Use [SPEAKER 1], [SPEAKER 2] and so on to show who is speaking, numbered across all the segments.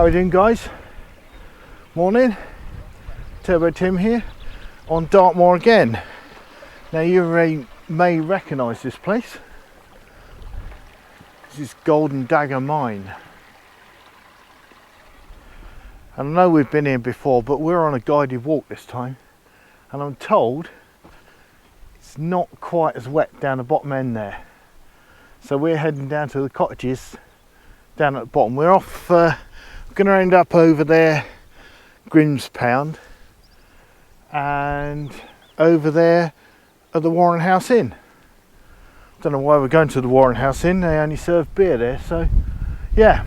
[SPEAKER 1] How are we doing, guys? Morning. Turbo Tim here on Dartmoor again. Now you may recognise this place. This is Golden Dagger Mine. And I know we've been here before, but we're on a guided walk this time. And I'm told it's not quite as wet down the bottom end there. So we're heading down to the cottages down at the bottom. We're off, going to end up over there, Grimspound, and over there at the Warren House Inn. Don't know why we're going to the Warren House Inn, they only serve beer there, so yeah.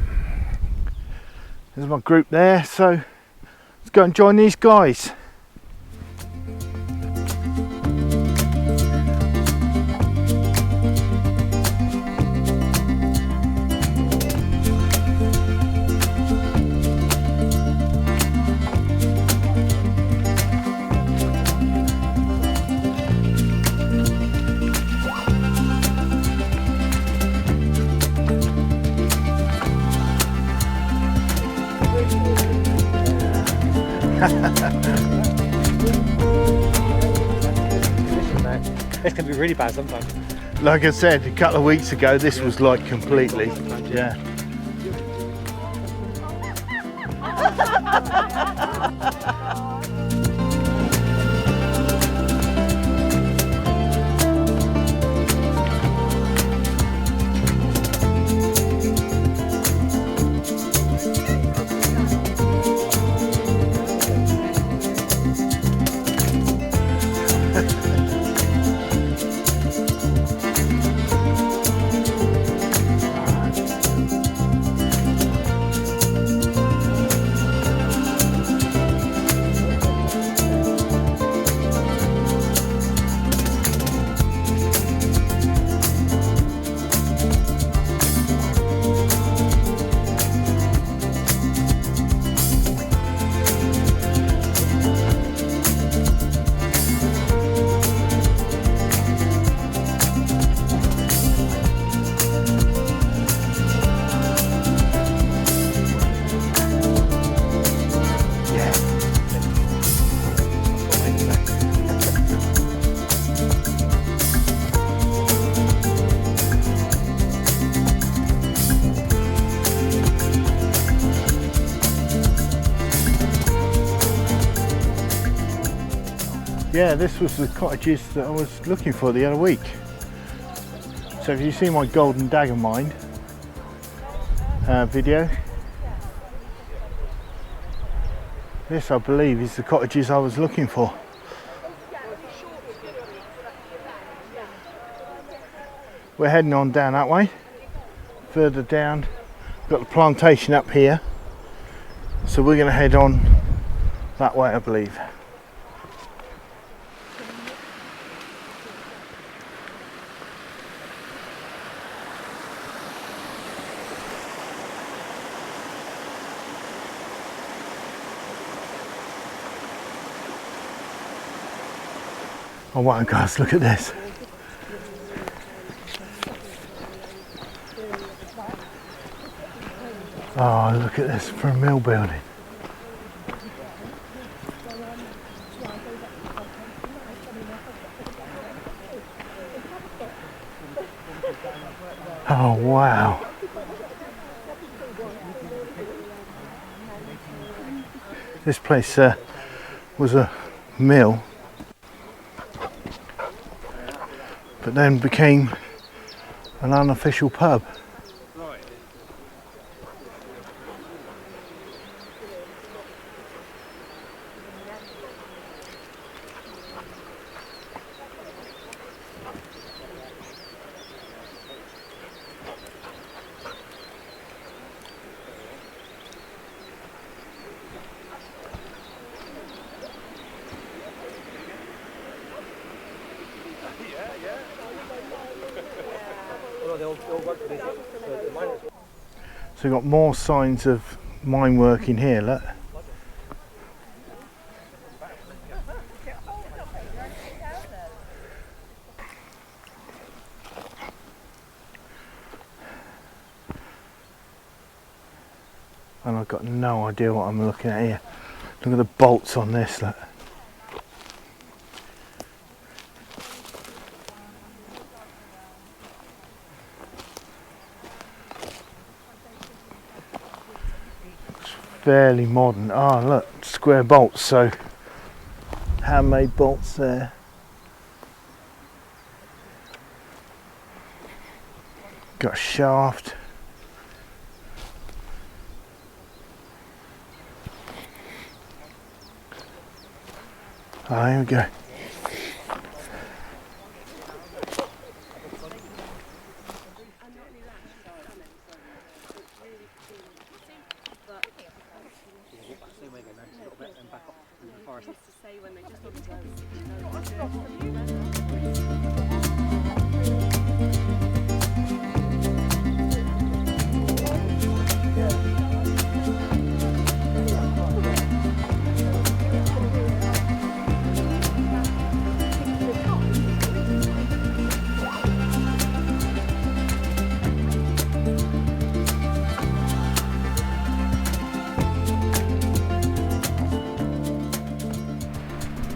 [SPEAKER 1] There's my group there, so let's go and join these guys.
[SPEAKER 2] This can be really bad sometimes.
[SPEAKER 1] Like I said a couple of weeks ago, this was like completely, yeah. Yeah, this was the cottages that I was looking for the other week. So if you see my Golden Dagger Mine video, this I believe is the cottages I was looking for. We're heading on down that way. Further down, we've got the plantation up here. So we're going to head on that way, I believe. Oh wow, guys, look at this. Oh, look at this for a mill building. Oh wow. This place was a mill, but then became an unofficial pub. So we've got more signs of mine work in here, look. and I've got no idea what I'm looking at here. Look at the bolts on this. Look. It's fairly modern. Oh look, square bolts, so handmade bolts there. Got a shaft. Oh, here we go.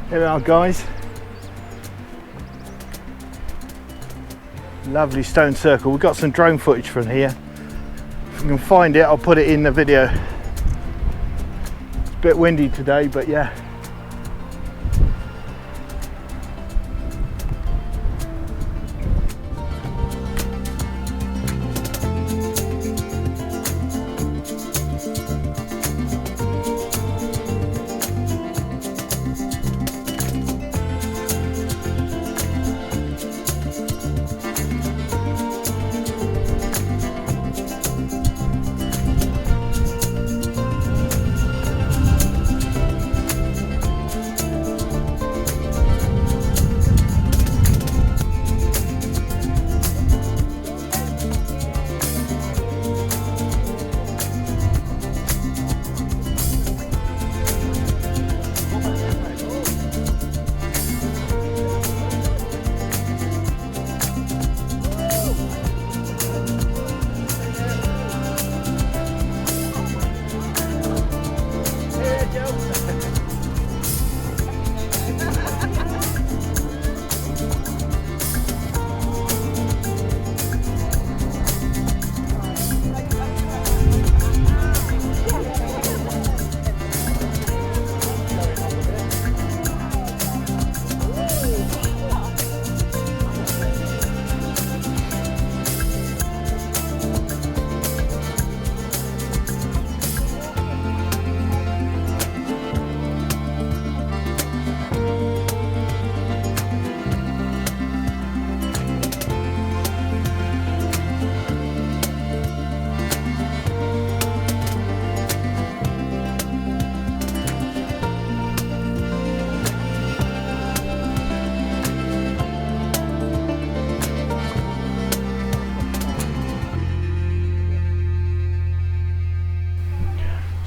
[SPEAKER 1] Here we are, guys. Lovely stone circle. We've got some drone footage from here. If we can find it, I'll put it in the video. It's a bit windy today, but yeah.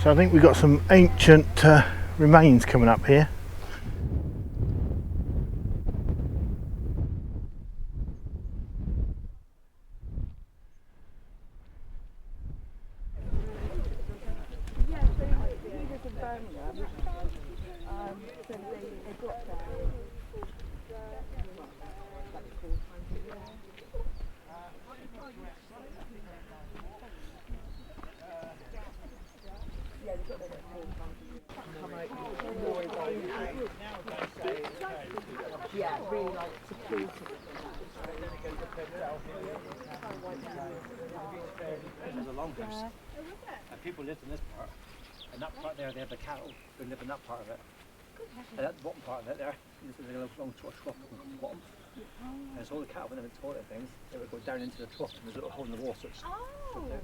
[SPEAKER 1] So I think we've got some ancient remains coming up here.
[SPEAKER 2] Yeah, really like supportive.
[SPEAKER 3] There's a longhouse, and people lived in this part, and that part there, they had the cattle who lived in that part of it. And that bottom part of it there, this is a long trough at the bottom. And so all the cattle, when they went toilet things, they would go down into the trough, and there's a little hole in the wall, so it's there.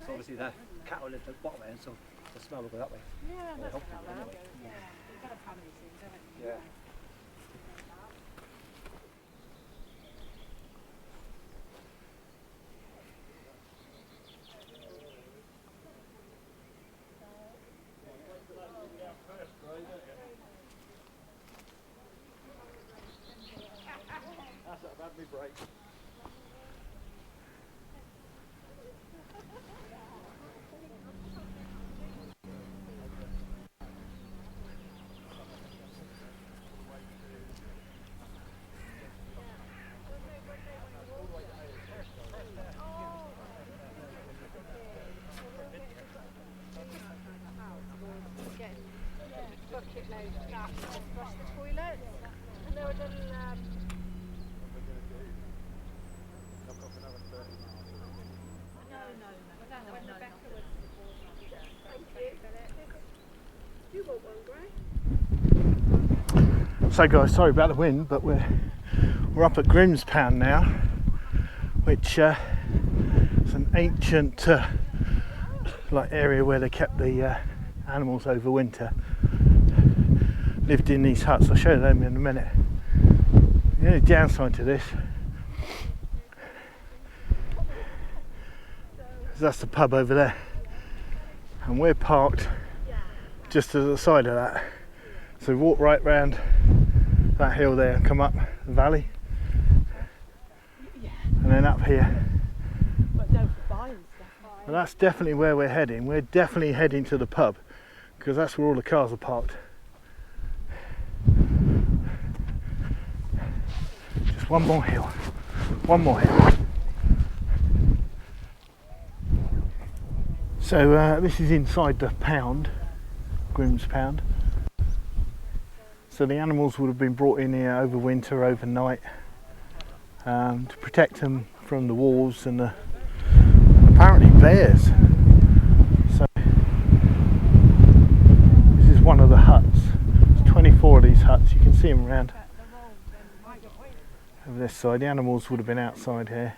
[SPEAKER 3] So obviously the cattle lived at the bottom end, so the smell would go that way.
[SPEAKER 2] Yeah,
[SPEAKER 3] that's anyway.
[SPEAKER 2] Yeah, you've got to have these things, haven't you?
[SPEAKER 3] Yeah. That's it, I've had me break.
[SPEAKER 2] that to just flush the toilets. And there were little
[SPEAKER 1] So guys, sorry about the wind, but we're up at Grimspound now, which is an ancient like area where they kept the animals over winter. Lived in these huts. I'll show you them in a minute. The only downside to this is that's the pub over there, and we're parked just to the side of that. So we walk right round that hill there and come up the valley, and then up here.
[SPEAKER 2] but no, for buying stuff.
[SPEAKER 1] Well, that's definitely where we're heading. We're definitely heading to the pub because that's where all the cars are parked. Just one more hill. One more hill. So this is inside the pound, Grimspound. So the animals would have been brought in here over winter, overnight, to protect them from the wolves and apparently bears. So this is one of the huts. There's 24 of these huts. You can see them around over this side. The animals would have been outside here,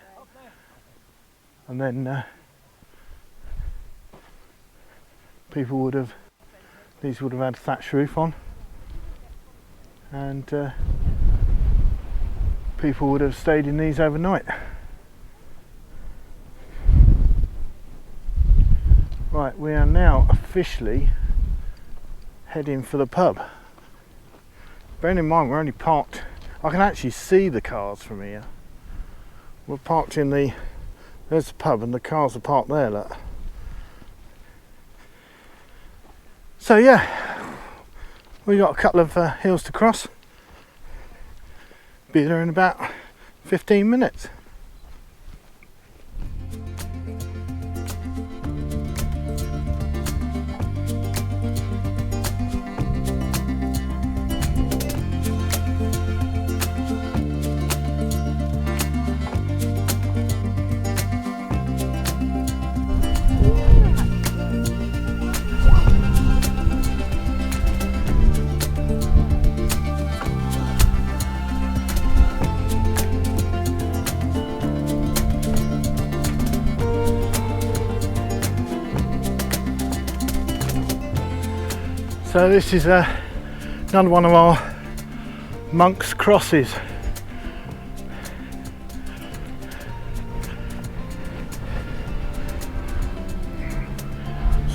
[SPEAKER 1] and then people would have. These would have had a thatch roof on, and people would have stayed in these overnight. Right, we are now officially heading for the pub. Bearing in mind we're only parked, I can actually see the cars from here. We're parked in there's the pub and the cars are parked there, look. So yeah, we got a couple of hills to cross. Be there in about 15 minutes. So this is another one of our monks' crosses.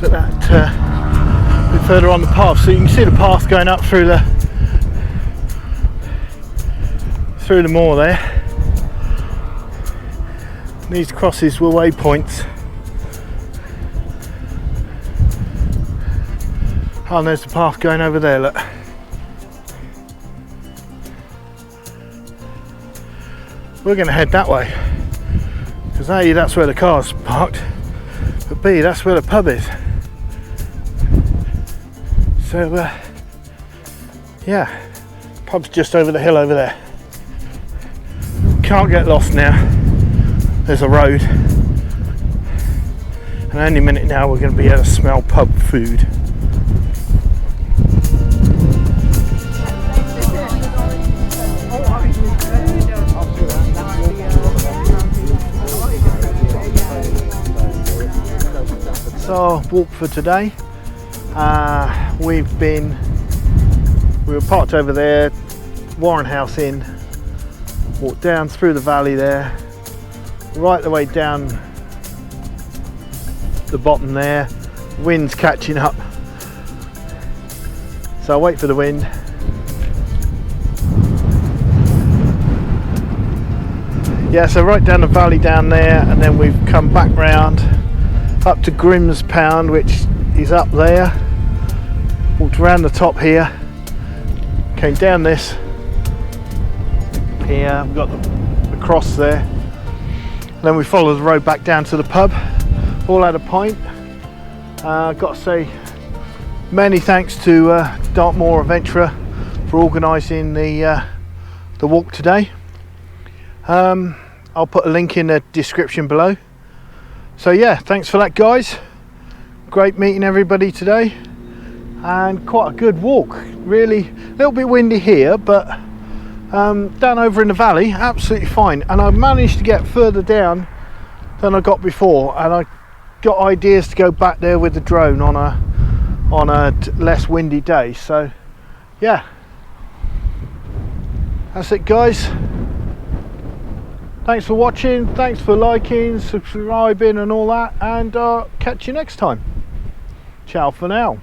[SPEAKER 1] So that a bit further on the path, so you can see the path going up through the moor there. These crosses were waypoints. Oh, and there's the path going over there, look. We're going to head that way, because A, that's where the car's parked, but B, that's where the pub is. So, yeah, pub's just over the hill over there. Can't get lost now, there's a road, and any minute now we're going to be able to smell pub food. Our walk for today. We were parked over there, Warren House Inn, walked down through the valley there, right the way down the bottom there. Wind's catching up, so I'll wait for the wind. Yeah, so right down the valley down there, and then we've come back round up to Grimspound, which is up there. Walked around the top here, came down this here, we've got the cross there. Then we followed the road back down to the pub, all had a pint. Got to say, Many thanks to Dartmoor Adventurer for organising the walk today. I'll put a link in the description below. So yeah, thanks for that, guys. Great meeting everybody today, and quite a good walk. Really, a little bit windy here, but down over in the valley, absolutely fine. And I managed to get further down than I got before, and I got ideas to go back there with the drone on a less windy day. So yeah, that's it, guys. Thanks for watching, thanks for liking, subscribing and all that, and catch you next time. Ciao for now.